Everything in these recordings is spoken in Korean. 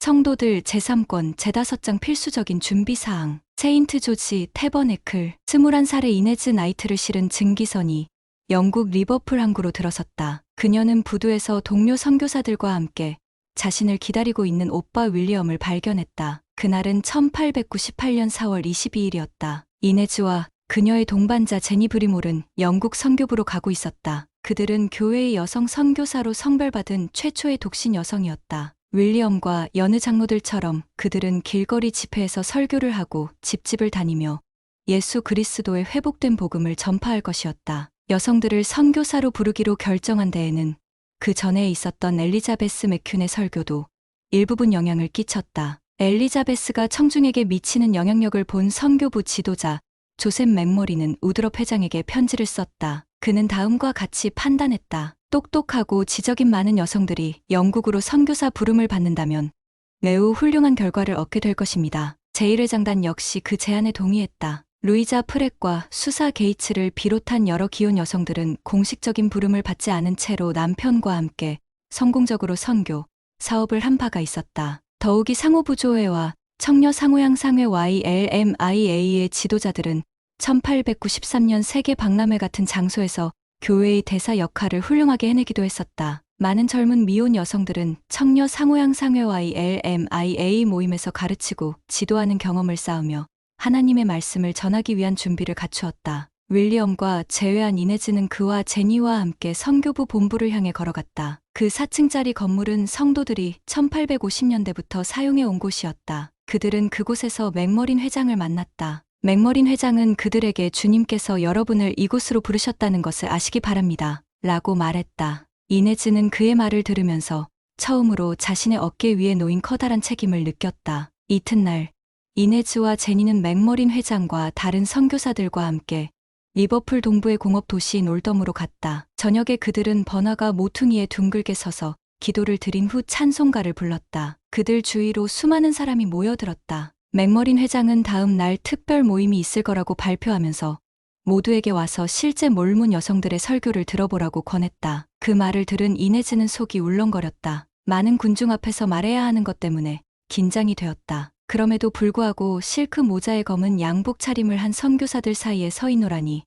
성도들 제3권 제5장 필수적인 준비사항. 세인트 조지 태버네클 21살의 이네즈 나이트를 실은 증기선이 영국 리버풀 항구로 들어섰다. 그녀는 부두에서 동료 선교사들과 함께 자신을 기다리고 있는 오빠 윌리엄을 발견했다. 그날은 1898년 4월 22일이었다. 이네즈와 그녀의 동반자 제니 브리몰은 영국 선교부로 가고 있었다. 그들은 교회의 여성 선교사로 성별받은 최초의 독신 여성이었다. 윌리엄과 여느 장로들처럼 그들은 길거리 집회에서 설교를 하고 집집을 다니며 예수 그리스도의 회복된 복음을 전파할 것이었다. 여성들을 선교사로 부르기로 결정한 데에는 그 전에 있었던 엘리자베스 맥퀸의 설교도 일부분 영향을 끼쳤다. 엘리자베스가 청중에게 미치는 영향력을 본 선교부 지도자 조셉 맥머리는 우드럽 회장에게 편지를 썼다. 그는 다음과 같이 판단했다. 똑똑하고 지적인 많은 여성들이 영국으로 선교사 부름을 받는다면 매우 훌륭한 결과를 얻게 될 것입니다. 제1회장단 역시 그 제안에 동의했다. 루이자 프렛과 수사 게이츠를 비롯한 여러 기혼 여성들은 공식적인 부름을 받지 않은 채로 남편과 함께 성공적으로 선교 사업을 한 바가 있었다. 더욱이 상호부조회와 청녀 상호양상회 YLMIA의 지도자들은 1893년 세계 박람회 같은 장소에서 교회의 대사 역할을 훌륭하게 해내기도 했었다. 많은 젊은 미혼 여성들은 청녀 상호양상회 YLMIA 모임에서 가르치고 지도하는 경험을 쌓으며 하나님의 말씀을 전하기 위한 준비를 갖추었다. 윌리엄과 제외한 이네즈는 그와 제니와 함께 선교부 본부를 향해 걸어갔다. 그 4층짜리 건물은 성도들이 1850년대부터 사용해 온 곳이었다. 그들은 그곳에서 맥머린 회장을 만났다. 맥머린 회장은 그들에게 주님께서 여러분을 이곳으로 부르셨다는 것을 아시기 바랍니다. 라고 말했다. 이네즈는 그의 말을 들으면서 처음으로 자신의 어깨 위에 놓인 커다란 책임을 느꼈다. 이튿날 이네즈와 제니는 맥머린 회장과 다른 선교사들과 함께 리버풀 동부의 공업 도시인 올덤으로 갔다. 저녁에 그들은 번화가 모퉁이에 둥글게 서서 기도를 드린 후 찬송가를 불렀다. 그들 주위로 수많은 사람이 모여들었다. 맥머린 회장은 다음 날 특별 모임이 있을 거라고 발표하면서 모두에게 와서 실제 몰문 여성들의 설교를 들어보라고 권했다. 그 말을 들은 이네즈는 속이 울렁거렸다. 많은 군중 앞에서 말해야 하는 것 때문에 긴장이 되었다. 그럼에도 불구하고 실크 모자에 검은 양복 차림을 한 선교사들 사이에 서 있노라니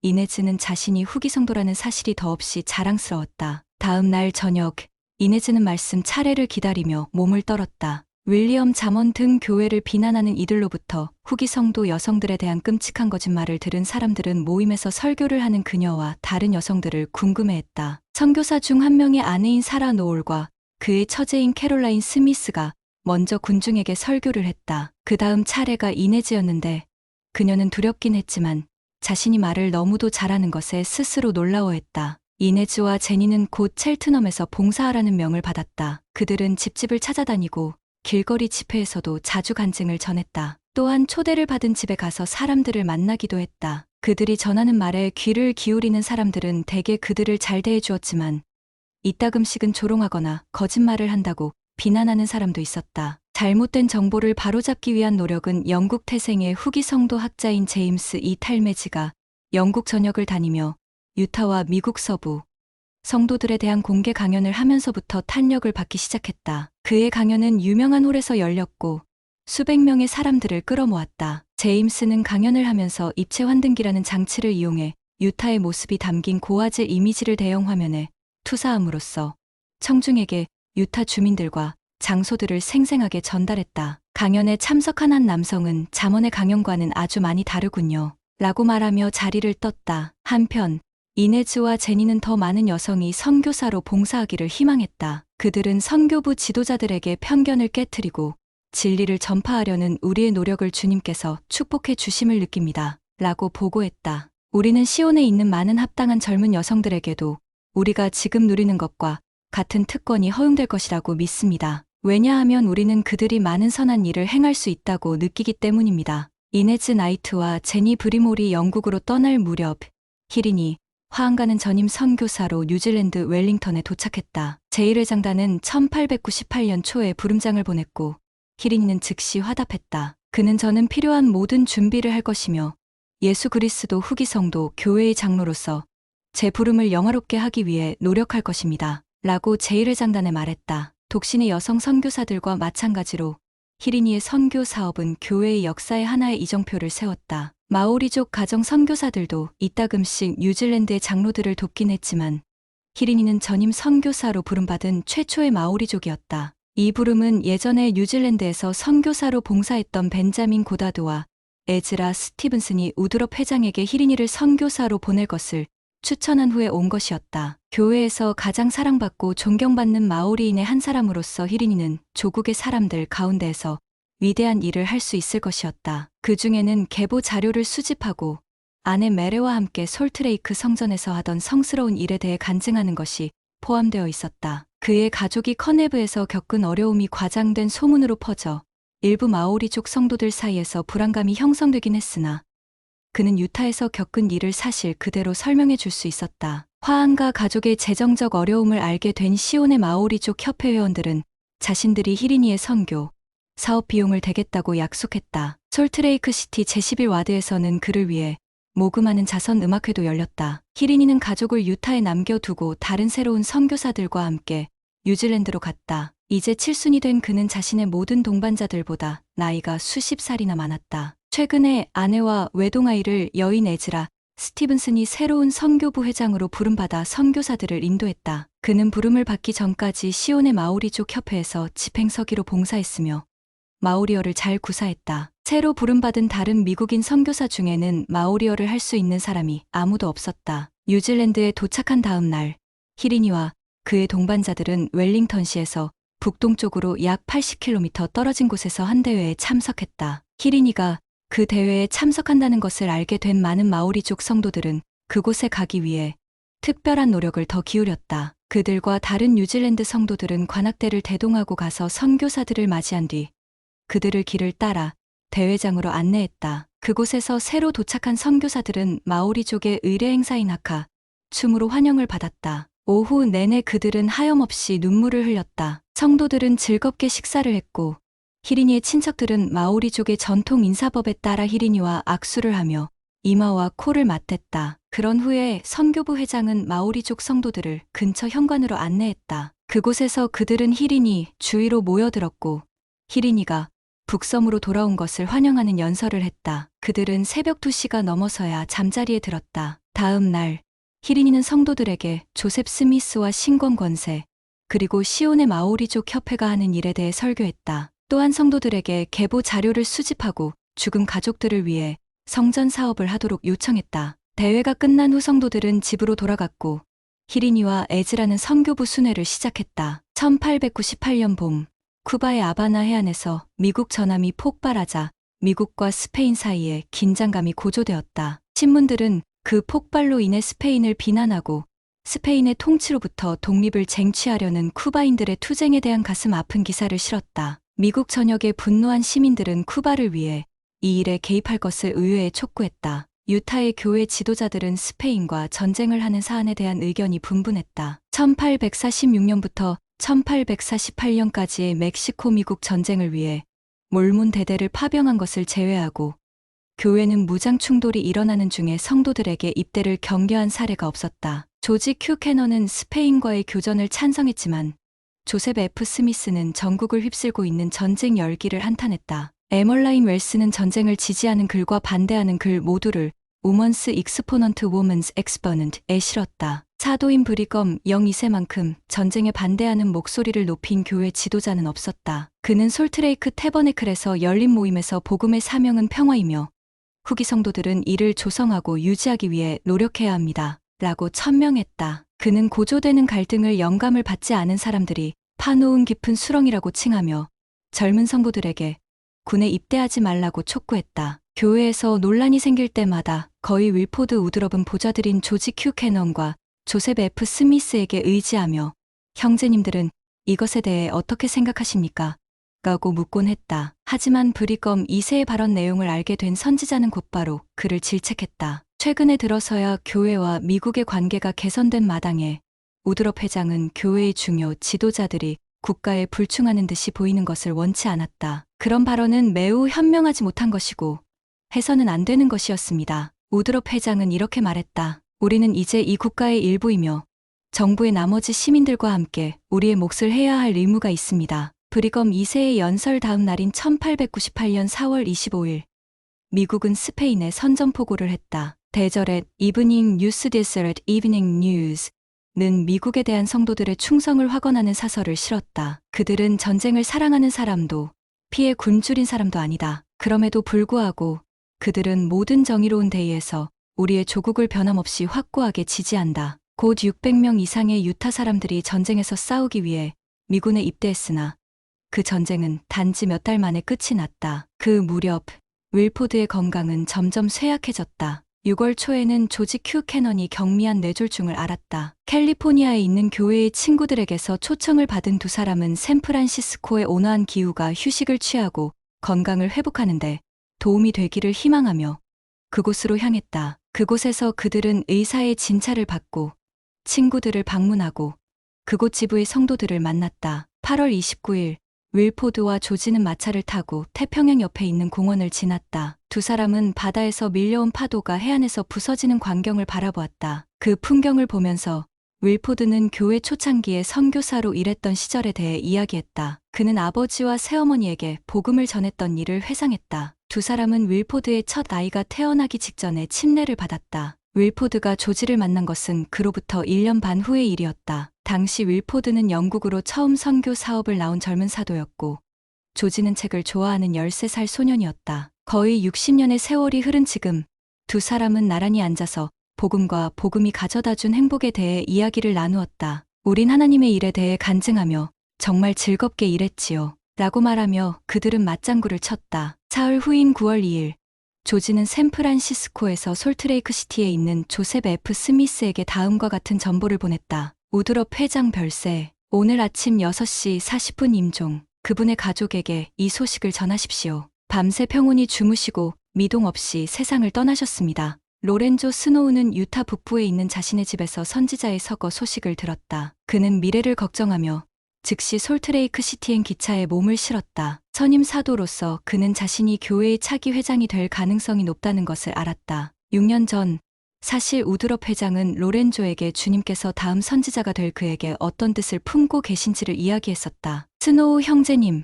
이네즈는 자신이 후기 성도라는 사실이 더없이 자랑스러웠다. 다음 날 저녁 이네즈는 말씀 차례를 기다리며 몸을 떨었다. 윌리엄 잠언 등 교회를 비난하는 이들로부터 후기 성도 여성들에 대한 끔찍한 거짓말을 들은 사람들은 모임에서 설교를 하는 그녀와 다른 여성들을 궁금해했다. 선교사 중 한 명의 아내인 사라 노올과 그의 처제인 캐롤라인 스미스가 먼저 군중에게 설교를 했다. 그 다음 차례가 이네즈였는데 그녀는 두렵긴 했지만 자신이 말을 너무도 잘하는 것에 스스로 놀라워했다. 이네즈와 제니는 곧 첼트넘에서 봉사하라는 명을 받았다. 그들은 집집을 찾아다니고 길거리 집회에서도 자주 간증을 전했다. 또한 초대를 받은 집에 가서 사람들을 만나기도 했다. 그들이 전하는 말에 귀를 기울이는 사람들은 대개 그들을 잘 대해주었지만 이따금씩은 조롱하거나 거짓말을 한다고 비난하는 사람도 있었다. 잘못된 정보를 바로잡기 위한 노력은 영국 태생의 후기 성도 학자인 제임스 이 탈메지가 영국 전역을 다니며 유타와 미국 서부 성도들에 대한 공개 강연을 하면서부터 탄력을 받기 시작했다. 그의 강연은 유명한 홀에서 열렸고 수백 명의 사람들을 끌어모았다. 제임스는 강연을 하면서 입체 환등기라는 장치를 이용해 유타의 모습이 담긴 고화질 이미지를 대형 화면에 투사함으로써 청중에게 유타 주민들과 장소들을 생생하게 전달했다. 강연에 참석한 한 남성은 잠언의 강연과는 아주 많이 다르군요. 라고 말하며 자리를 떴다. 한편 이네즈와 제니는 더 많은 여성이 선교사로 봉사하기를 희망했다. 그들은 선교부 지도자들에게 편견을 깨트리고 진리를 전파하려는 우리의 노력을 주님께서 축복해 주심을 느낍니다. 라고 보고했다. 우리는 시온에 있는 많은 합당한 젊은 여성들에게도 우리가 지금 누리는 것과 같은 특권이 허용될 것이라고 믿습니다. 왜냐하면 우리는 그들이 많은 선한 일을 행할 수 있다고 느끼기 때문입니다. 이네즈 나이트와 제니 브리몰이 영국으로 떠날 무렵 히린이 화항가는 전임 선교사로 뉴질랜드 웰링턴에 도착했다. 제1회장단은 1898년 초에 부름장을 보냈고 히린이는 즉시 화답했다. 그는 저는 필요한 모든 준비를 할 것이며 예수 그리스도 후기 성도 교회의 장로로서 제 부름을 영화롭게 하기 위해 노력할 것입니다. 라고 제1회장단에 말했다. 독신의 여성 선교사들과 마찬가지로 희린이의 선교 사업은 교회의 역사에 하나의 이정표를 세웠다. 마오리족 가정 선교사들도 이따금씩 뉴질랜드의 장로들을 돕긴 했지만 희린이는 전임 선교사로 부름받은 최초의 마오리족이었다. 이 부름은 예전에 뉴질랜드에서 선교사로 봉사했던 벤자민 고다드와 에즈라 스티븐슨이 우드럽 회장에게 희린이를 선교사로 보낼 것을 추천한 후에 온 것이었다. 교회에서 가장 사랑받고 존경받는 마오리인의 한 사람으로서 희린이는 조국의 사람들 가운데에서 위대한 일을 할 수 있을 것이었다. 그 중에는 계보 자료를 수집하고 아내 메레와 함께 솔트레이크 성전에서 하던 성스러운 일에 대해 간증하는 것이 포함되어 있었다. 그의 가족이 커네브에서 겪은 어려움이 과장된 소문으로 퍼져 일부 마오리족 성도들 사이에서 불안감이 형성되긴 했으나 그는 유타에서 겪은 일을 사실 그대로 설명해 줄 수 있었다. 화안과 가족의 재정적 어려움을 알게 된 시온의 마오리족 협회 회원들은 자신들이 희린이의 선교, 사업 비용을 대겠다고 약속했다. 솔트레이크 시티 제11와드에서는 그를 위해 모금하는 자선 음악회도 열렸다. 희린이는 가족을 유타에 남겨두고 다른 새로운 선교사들과 함께 뉴질랜드로 갔다. 이제 칠순이 된 그는 자신의 모든 동반자들보다 나이가 수십 살이나 많았다. 최근에 아내와 외동아이를 여인 에즈라 스티븐슨이 새로운 선교부 회장으로 부름받아 선교사들을 인도했다. 그는 부름을 받기 전까지 시온의 마오리족 협회에서 집행서기로 봉사했으며 마오리어를 잘 구사했다. 새로 부름받은 다른 미국인 선교사 중에는 마오리어를 할 수 있는 사람이 아무도 없었다. 뉴질랜드에 도착한 다음 날 희린이와 그의 동반자들은 웰링턴시에서 북동쪽으로 약 80km 떨어진 곳에서 한 대회에 참석했다. 희린이가 그 대회에 참석한다는 것을 알게 된 많은 마오리족 성도들은 그곳에 가기 위해 특별한 노력을 더 기울였다. 그들과 다른 뉴질랜드 성도들은 관악대를 대동하고 가서 선교사들을 맞이한 뒤 그들을 길을 따라 대회장으로 안내했다. 그곳에서 새로 도착한 선교사들은 마오리족의 의례 행사인 하카, 춤으로 환영을 받았다. 오후 내내 그들은 하염없이 눈물을 흘렸다. 성도들은 즐겁게 식사를 했고 희린이의 친척들은 마오리족의 전통 인사법에 따라 희린이와 악수를 하며 이마와 코를 맞댔다. 그런 후에 선교부 회장은 마오리족 성도들을 근처 현관으로 안내했다. 그곳에서 그들은 희린이 주위로 모여들었고 희린이가 북섬으로 돌아온 것을 환영하는 연설을 했다. 그들은 새벽 2시가 넘어서야 잠자리에 들었다. 다음 날 희린이는 성도들에게 조셉 스미스와 신권 권세 그리고 시온의 마오리족 협회가 하는 일에 대해 설교했다. 또한 성도들에게 계보 자료를 수집하고 죽은 가족들을 위해 성전 사업을 하도록 요청했다. 대회가 끝난 후 성도들은 집으로 돌아갔고 희린이와 에즈라는 선교부 순회를 시작했다. 1898년 봄 쿠바의 아바나 해안에서 미국 전함이 폭발하자 미국과 스페인 사이에 긴장감이 고조되었다. 신문들은 그 폭발로 인해 스페인을 비난하고 스페인의 통치로부터 독립을 쟁취하려는 쿠바인들의 투쟁에 대한 가슴 아픈 기사를 실었다. 미국 전역의 분노한 시민들은 쿠바를 위해 이 일에 개입할 것을 의회에 촉구했다. 유타의 교회 지도자들은 스페인과 전쟁을 하는 사안에 대한 의견이 분분했다. 1846년부터 1848년까지의 멕시코 미국 전쟁을 위해 몰몬 대대를 파병한 것을 제외하고 교회는 무장 충돌이 일어나는 중에 성도들에게 입대를 경계한 사례가 없었다. 조지 큐 캐넌은 스페인과의 교전을 찬성했지만 조셉 F. 스미스는 전국을 휩쓸고 있는 전쟁 열기를 한탄했다. 에멀라인 웰스는 전쟁을 지지하는 글과 반대하는 글 모두를 우먼스 익스포넌트 women's exponent에 실었다. 사도인 브리검 02세만큼 전쟁에 반대하는 목소리를 높인 교회 지도자는 없었다. 그는 솔트레이크 태버네클에서 열린 모임에서 복음의 사명은 평화이며 후기 성도들은 이를 조성하고 유지하기 위해 노력해야 합니다. 라고 천명했다. 그는 고조되는 갈등을 영감을 받지 않은 사람들이 파놓은 깊은 수렁이라고 칭하며 젊은 성도들에게 군에 입대하지 말라고 촉구했다. 교회에서 논란이 생길 때마다 거의 윌포드 우드럽은 보좌들인 조지 큐 캐넌과 조셉 F. 스미스에게 의지하며 형제님들은 이것에 대해 어떻게 생각하십니까? 라고 묻곤 했다. 하지만 브리검 2세의 발언 내용을 알게 된 선지자는 곧바로 그를 질책했다. 최근에 들어서야 교회와 미국의 관계가 개선된 마당에 우드럽 회장은 교회의 중요 지도자들이 국가에 불충하는 듯이 보이는 것을 원치 않았다. 그런 발언은 매우 현명하지 못한 것이고 해서는 안 되는 것이었습니다. 우드럽 회장은 이렇게 말했다. 우리는 이제 이 국가의 일부이며 정부의 나머지 시민들과 함께 우리의 몫을 해야 할 의무가 있습니다. 브리검 2세의 연설 다음 날인 1898년 4월 25일, 미국은 스페인에 선전포고를 했다. 대절의 Evening News Desert Evening News는 미국에 대한 성도들의 충성을 확언하는 사설을 실었다. 그들은 전쟁을 사랑하는 사람도 피해 굶주린 사람도 아니다. 그럼에도 불구하고 그들은 모든 정의로운 대의에서 우리의 조국을 변함없이 확고하게 지지한다. 곧 600명 이상의 유타 사람들이 전쟁에서 싸우기 위해 미군에 입대했으나 그 전쟁은 단지 몇 달 만에 끝이 났다. 그 무렵 윌포드의 건강은 점점 쇠약해졌다. 6월 초에는 조지 큐 캐넌이 경미한 뇌졸중을 앓았다. 캘리포니아에 있는 교회의 친구들에게서 초청을 받은 두 사람은 샌프란시스코의 온화한 기후가 휴식을 취하고 건강을 회복하는데 도움이 되기를 희망하며 그곳으로 향했다. 그곳에서 그들은 의사의 진찰을 받고 친구들을 방문하고 그곳 지부의 성도들을 만났다. 8월 29일 윌포드와 조지는 마차를 타고 태평양 옆에 있는 공원을 지났다. 두 사람은 바다에서 밀려온 파도가 해안에서 부서지는 광경을 바라보았다. 그 풍경을 보면서 윌포드는 교회 초창기에 선교사로 일했던 시절에 대해 이야기했다. 그는 아버지와 새어머니에게 복음을 전했던 일을 회상했다. 두 사람은 윌포드의 첫 아이가 태어나기 직전에 침례를 받았다. 윌포드가 조지를 만난 것은 그로부터 1년 반 후의 일이었다. 당시 윌포드는 영국으로 처음 선교 사업을 나온 젊은 사도였고 조지는 책을 좋아하는 13살 소년이었다. 거의 60년의 세월이 흐른 지금 두 사람은 나란히 앉아서 복음과 복음이 가져다준 행복에 대해 이야기를 나누었다. 우린 하나님의 일에 대해 간증하며 정말 즐겁게 일했지요. 라고 말하며 그들은 맞장구를 쳤다. 사흘 후인 9월 2일 조지는 샌프란시스코에서 솔트레이크 시티에 있는 조셉 F. 스미스에게 다음과 같은 전보를 보냈다. 우드럽 회장 별세, 오늘 아침 6시 40분 임종, 그분의 가족에게 이 소식을 전하십시오. 밤새 평온히 주무시고 미동 없이 세상을 떠나셨습니다. 로렌조 스노우는 유타 북부에 있는 자신의 집에서 선지자의 서거 소식을 들었다. 그는 미래를 걱정하며 즉시 솔트레이크 시티행 기차에 몸을 실었다. 선임 사도로서 그는 자신이 교회의 차기 회장이 될 가능성이 높다는 것을 알았다. 6년 전 사실 우드럽 회장은 로렌조에게 주님께서 다음 선지자가 될 그에게 어떤 뜻을 품고 계신지를 이야기했었다. 스노우 형제님,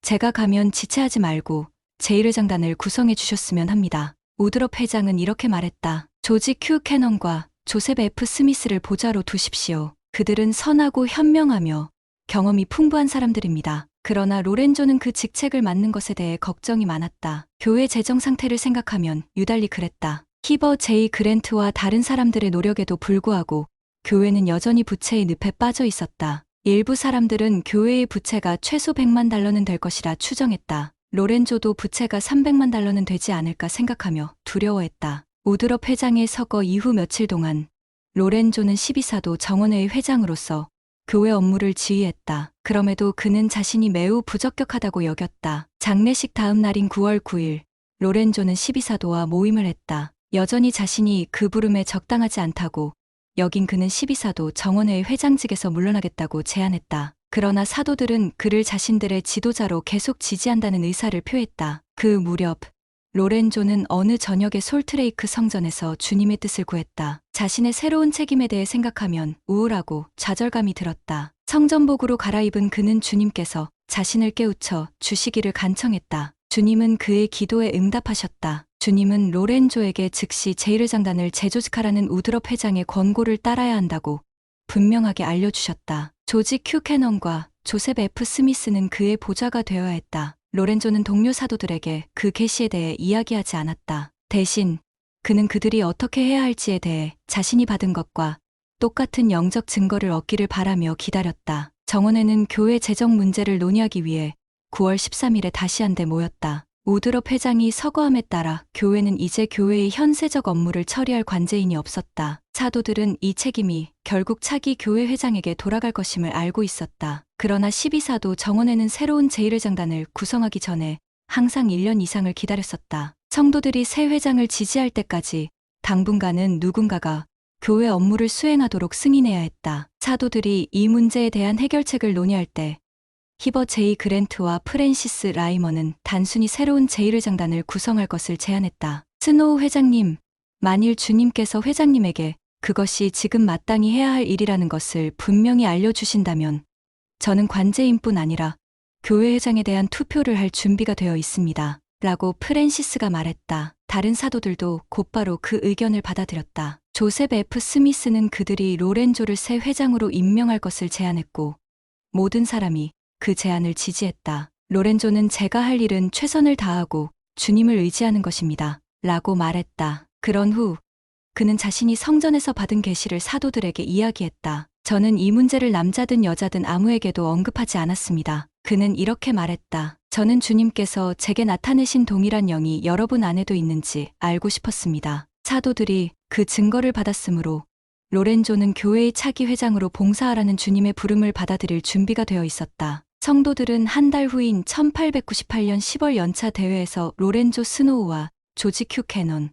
제가 가면 지체하지 말고 제1회장단을 구성해 주셨으면 합니다. 우드럽 회장은 이렇게 말했다. 조지 큐 캐넌과 조셉 F. 스미스를 보좌로 두십시오. 그들은 선하고 현명하며 경험이 풍부한 사람들입니다. 그러나 로렌조는 그 직책을 맡는 것에 대해 걱정이 많았다. 교회 재정 상태를 생각하면 유달리 그랬다. 히버 제이 그랜트와 다른 사람들의 노력에도 불구하고 교회는 여전히 부채의 늪에 빠져 있었다. 일부 사람들은 교회의 부채가 최소 100만 달러는 될 것이라 추정했다. 로렌조도 부채가 300만 달러는 되지 않을까 생각하며 두려워했다. 우드럽 회장의 서거 이후 며칠 동안 로렌조는 12사도 정원회의 회장으로서 교회 업무를 지휘했다. 그럼에도 그는 자신이 매우 부적격하다고 여겼다. 장례식 다음 날인 9월 9일, 로렌조는 12사도와 모임을 했다. 여전히 자신이 그 부름에 적당하지 않다고 여긴 그는 12사도 정원회의 회장직에서 물러나겠다고 제안했다. 그러나 사도들은 그를 자신들의 지도자로 계속 지지한다는 의사를 표했다. 그 무렵 로렌조는 어느 저녁에 솔트레이크 성전에서 주님의 뜻을 구했다. 자신의 새로운 책임에 대해 생각하면 우울하고 좌절감이 들었다. 성전복으로 갈아입은 그는 주님께서 자신을 깨우쳐 주시기를 간청했다. 주님은 그의 기도에 응답하셨다. 주님은 로렌조에게 즉시 제1회장단을 재조직하라는 우드럽 회장의 권고를 따라야 한다고 분명하게 알려주셨다. 조지 큐 캐넌과 조셉 F. 스미스는 그의 보좌가 되어야 했다. 로렌조는 동료 사도들에게 그 계시에 대해 이야기하지 않았다. 대신 그는 그들이 어떻게 해야 할지에 대해 자신이 받은 것과 똑같은 영적 증거를 얻기를 바라며 기다렸다. 정원회는 교회 재정 문제를 논의하기 위해 9월 13일에 다시 한데 모였다. 우드럽 회장이 서거함에 따라 교회는 이제 교회의 현세적 업무를 처리할 관제인이 없었다. 사도들은 이 책임이 결국 차기 교회 회장에게 돌아갈 것임을 알고 있었다. 그러나 12사도 정원회는 새로운 제1회장단을 구성하기 전에 항상 1년 이상을 기다렸었다. 성도들이 새 회장을 지지할 때까지 당분간은 누군가가 교회 업무를 수행하도록 승인해야 했다. 사도들이 이 문제에 대한 해결책을 논의할 때 히버 제이 그랜트와 프랜시스 라이머는 단순히 새로운 제1회장단을 구성할 것을 제안했다. 스노우 회장님, 만일 주님께서 회장님에게 그것이 지금 마땅히 해야 할 일이라는 것을 분명히 알려주신다면 저는 관제인뿐 아니라 교회 회장에 대한 투표를 할 준비가 되어 있습니다. 라고 프랜시스가 말했다. 다른 사도들도 곧바로 그 의견을 받아들였다. 조셉 F. 스미스는 그들이 로렌조를 새 회장으로 임명할 것을 제안했고 모든 사람이 그 제안을 지지했다. 로렌조는 제가 할 일은 최선을 다하고 주님을 의지하는 것입니다. 라고 말했다. 그런 후 그는 자신이 성전에서 받은 계시를 사도들에게 이야기했다. 저는 이 문제를 남자든 여자든 아무에게도 언급하지 않았습니다. 그는 이렇게 말했다. 저는 주님께서 제게 나타내신 동일한 영이 여러분 안에도 있는지 알고 싶었습니다. 사도들이 그 증거를 받았으므로 로렌조는 교회의 차기 회장으로 봉사하라는 주님의 부름을 받아들일 준비가 되어 있었다. 성도들은 한 달 후인 1898년 10월 연차 대회에서 로렌조 스노우와 조지 큐 캐넌,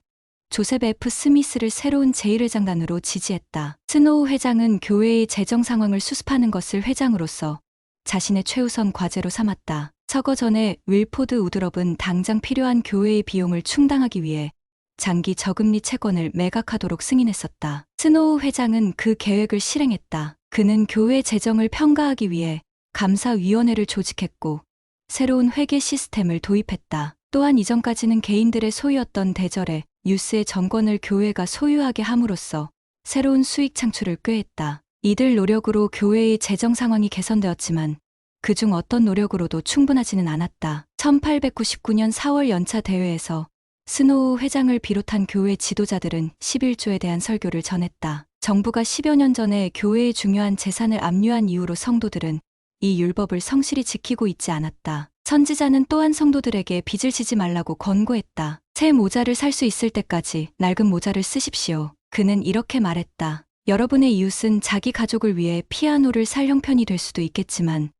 조셉 F. 스미스를 새로운 제1회장단으로 지지했다. 스노우 회장은 교회의 재정 상황을 수습하는 것을 회장으로서 자신의 최우선 과제로 삼았다. 서거 전에 윌포드 우드럽은 당장 필요한 교회의 비용을 충당하기 위해 장기 저금리 채권을 매각하도록 승인했었다. 스노우 회장은 그 계획을 실행했다. 그는 교회 재정을 평가하기 위해 감사위원회를 조직했고 새로운 회계 시스템을 도입했다. 또한 이전까지는 개인들의 소유였던 대절에 유스의 정권을 교회가 소유하게 함으로써 새로운 수익 창출을 꾀했다. 이들 노력으로 교회의 재정 상황이 개선되었지만 그중 어떤 노력으로도 충분하지는 않았다. 1899년 4월 연차 대회에서 스노우 회장을 비롯한 교회 지도자들은 11조에 대한 설교를 전했다. 정부가 10여 년 전에 교회의 중요한 재산을 압류한 이후로 성도들은 이 율법을 성실히 지키고 있지 않았다. 선지자는 또한 성도들에게 빚을 지지 말라고 권고했다. 새 모자를 살 수 있을 때까지 낡은 모자를 쓰십시오. 그는 이렇게 말했다. 여러분의 이웃은 자기 가족을 위해 피아노를 살 형편이 될 수도 있겠지만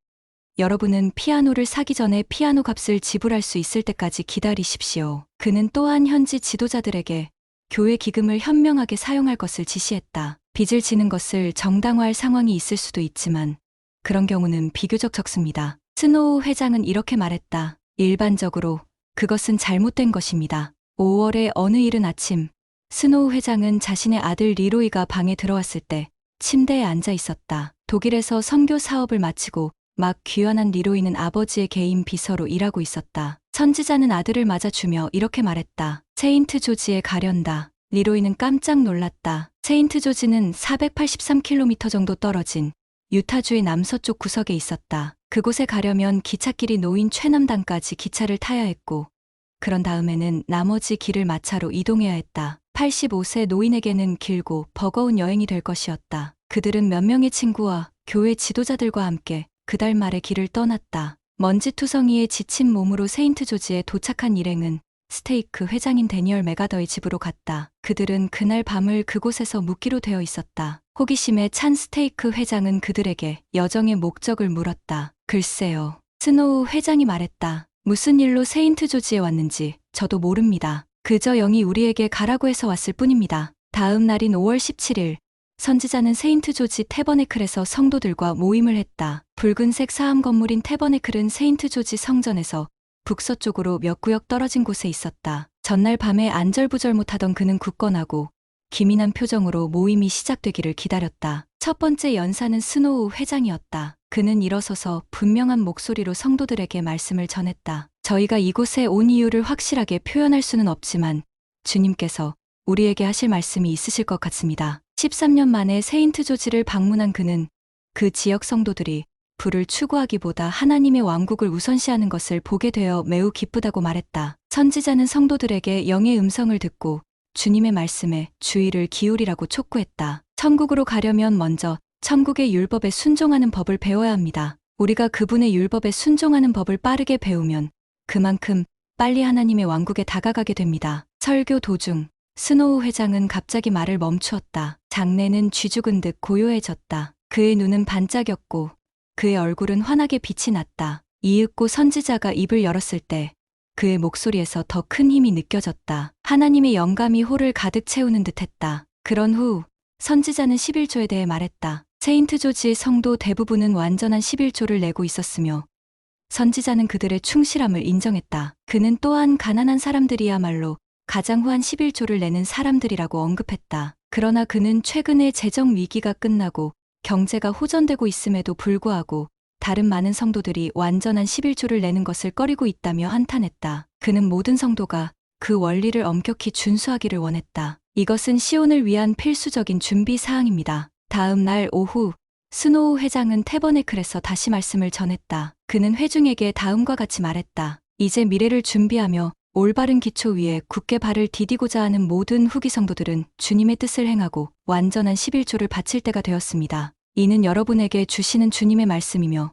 여러분은 피아노를 사기 전에 피아노 값을 지불할 수 있을 때까지 기다리십시오. 그는 또한 현지 지도자들에게 교회 기금을 현명하게 사용할 것을 지시했다. 빚을 지는 것을 정당화할 상황이 있을 수도 있지만 그런 경우는 비교적 적습니다. 스노우 회장은 이렇게 말했다. 일반적으로 그것은 잘못된 것입니다. 5월의 어느 이른 아침, 스노우 회장은 자신의 아들 리로이가 방에 들어왔을 때 침대에 앉아 있었다. 독일에서 선교 사업을 마치고 막 귀환한 리로이는 아버지의 개인 비서로 일하고 있었다. 선지자는 아들을 맞아주며 이렇게 말했다. 세인트 조지에 가련다. 리로이는 깜짝 놀랐다. 세인트 조지는 483km 정도 떨어진 유타주의 남서쪽 구석에 있었다. 그곳에 가려면 기찻길이 놓인 최남단까지 기차를 타야 했고 그런 다음에는 나머지 길을 마차로 이동해야 했다. 85세 노인에게는 길고 버거운 여행이 될 것이었다. 그들은 몇 명의 친구와 교회 지도자들과 함께 그달 말에 길을 떠났다. 먼지투성이에 지친 몸으로 세인트 조지에 도착한 일행은 스테이크 회장인 데니얼 메가더의 집으로 갔다. 그들은 그날 밤을 그곳에서 묵기로 되어 있었다. 호기심에 찬 스테이크 회장은 그들에게 여정의 목적을 물었다. 글쎄요. 스노우 회장이 말했다. 무슨 일로 세인트 조지에 왔는지 저도 모릅니다. 그저 영이 우리에게 가라고 해서 왔을 뿐입니다. 다음 날인 5월 17일 선지자는 세인트 조지 태버네클에서 성도들과 모임을 했다. 붉은색 사암 건물인 태버네클은 세인트 조지 성전에서 북서쪽으로 몇 구역 떨어진 곳에 있었다. 전날 밤에 안절부절 못하던 그는 굳건하고 기민한 표정으로 모임이 시작되기를 기다렸다. 첫 번째 연사는 스노우 회장이었다. 그는 일어서서 분명한 목소리로 성도들에게 말씀을 전했다. 저희가 이곳에 온 이유를 확실하게 표현할 수는 없지만 주님께서 우리에게 하실 말씀이 있으실 것 같습니다. 13년 만에 세인트 조지를 방문한 그는 그 지역 성도들이 부를 추구하기보다 하나님의 왕국을 우선시하는 것을 보게 되어 매우 기쁘다고 말했다. 선지자는 성도들에게 영의 음성을 듣고 주님의 말씀에 주의를 기울이라고 촉구했다. 천국으로 가려면 먼저 천국의 율법에 순종하는 법을 배워야 합니다. 우리가 그분의 율법에 순종하는 법을 빠르게 배우면 그만큼 빨리 하나님의 왕국에 다가가게 됩니다. 설교 도중 스노우 회장은 갑자기 말을 멈추었다. 장내는 쥐죽은 듯 고요해졌다. 그의 눈은 반짝였고 그의 얼굴은 환하게 빛이 났다. 이윽고 선지자가 입을 열었을 때 그의 목소리에서 더 큰 힘이 느껴졌다. 하나님의 영감이 홀을 가득 채우는 듯했다. 그런 후 선지자는 11조에 대해 말했다. 세인트 조지의 성도 대부분은 완전한 11조를 내고 있었으며 선지자는 그들의 충실함을 인정했다. 그는 또한 가난한 사람들이야말로 가장 후한 11조를 내는 사람들이라고 언급했다. 그러나 그는 최근에 재정 위기가 끝나고 경제가 호전되고 있음에도 불구하고 다른 많은 성도들이 완전한 11조를 내는 것을 꺼리고 있다며 한탄했다. 그는 모든 성도가 그 원리를 엄격히 준수하기를 원했다. 이것은 시온을 위한 필수적인 준비 사항입니다. 다음 날 오후 스노우 회장은 태버네클에서 다시 말씀을 전했다. 그는 회중에게 다음과 같이 말했다. 이제 미래를 준비하며 올바른 기초 위에 굳게 발을 디디고자 하는 모든 후기 성도들은 주님의 뜻을 행하고 완전한 11조를 바칠 때가 되었습니다. 이는 여러분에게 주시는 주님의 말씀이며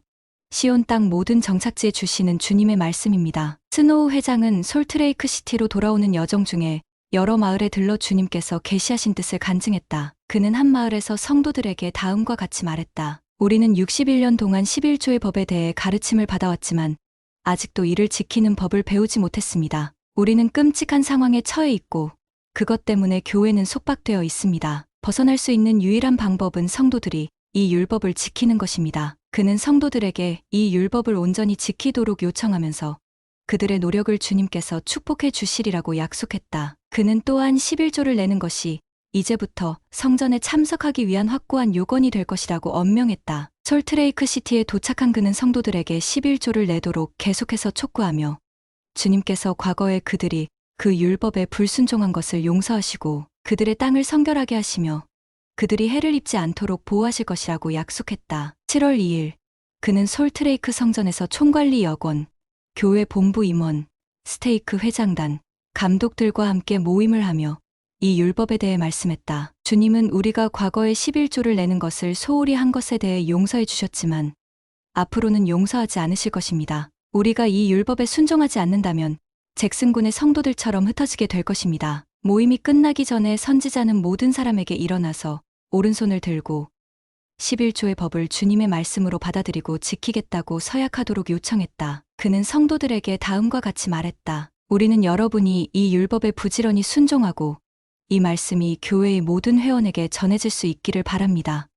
시온 땅 모든 정착지에 주시는 주님의 말씀입니다. 스노우 회장은 솔트레이크 시티로 돌아오는 여정 중에 여러 마을에 들러 주님께서 계시하신 뜻을 간증했다. 그는 한 마을에서 성도들에게 다음과 같이 말했다. 우리는 61년 동안 11조의 법에 대해 가르침을 받아왔지만 아직도 이를 지키는 법을 배우지 못했습니다. 우리는 끔찍한 상황에 처해 있고 그것 때문에 교회는 속박되어 있습니다. 벗어날 수 있는 유일한 방법은 성도들이 이 율법을 지키는 것입니다. 그는 성도들에게 이 율법을 온전히 지키도록 요청하면서 그들의 노력을 주님께서 축복해 주시리라고 약속했다. 그는 또한 11조를 내는 것이 이제부터 성전에 참석하기 위한 확고한 요건이 될 것이라고 언명했다. 솔트레이크 시티에 도착한 그는 성도들에게 11조를 내도록 계속해서 촉구하며 주님께서 과거에 그들이 그 율법에 불순종한 것을 용서하시고 그들의 땅을 성결하게 하시며 그들이 해를 입지 않도록 보호하실 것이라고 약속했다. 7월 2일 그는 솔트레이크 성전에서 총관리 여권, 교회 본부 임원, 스테이크 회장단, 감독들과 함께 모임을 하며 이 율법에 대해 말씀했다. 주님은 우리가 과거에 11조를 내는 것을 소홀히 한 것에 대해 용서해 주셨지만 앞으로는 용서하지 않으실 것입니다. 우리가 이 율법에 순종하지 않는다면 잭슨군의 성도들처럼 흩어지게 될 것입니다. 모임이 끝나기 전에 선지자는 모든 사람에게 일어나서 오른손을 들고 11조의 법을 주님의 말씀으로 받아들이고 지키겠다고 서약하도록 요청했다. 그는 성도들에게 다음과 같이 말했다. 우리는 여러분이 이 율법에 부지런히 순종하고 이 말씀이 교회의 모든 회원에게 전해질 수 있기를 바랍니다.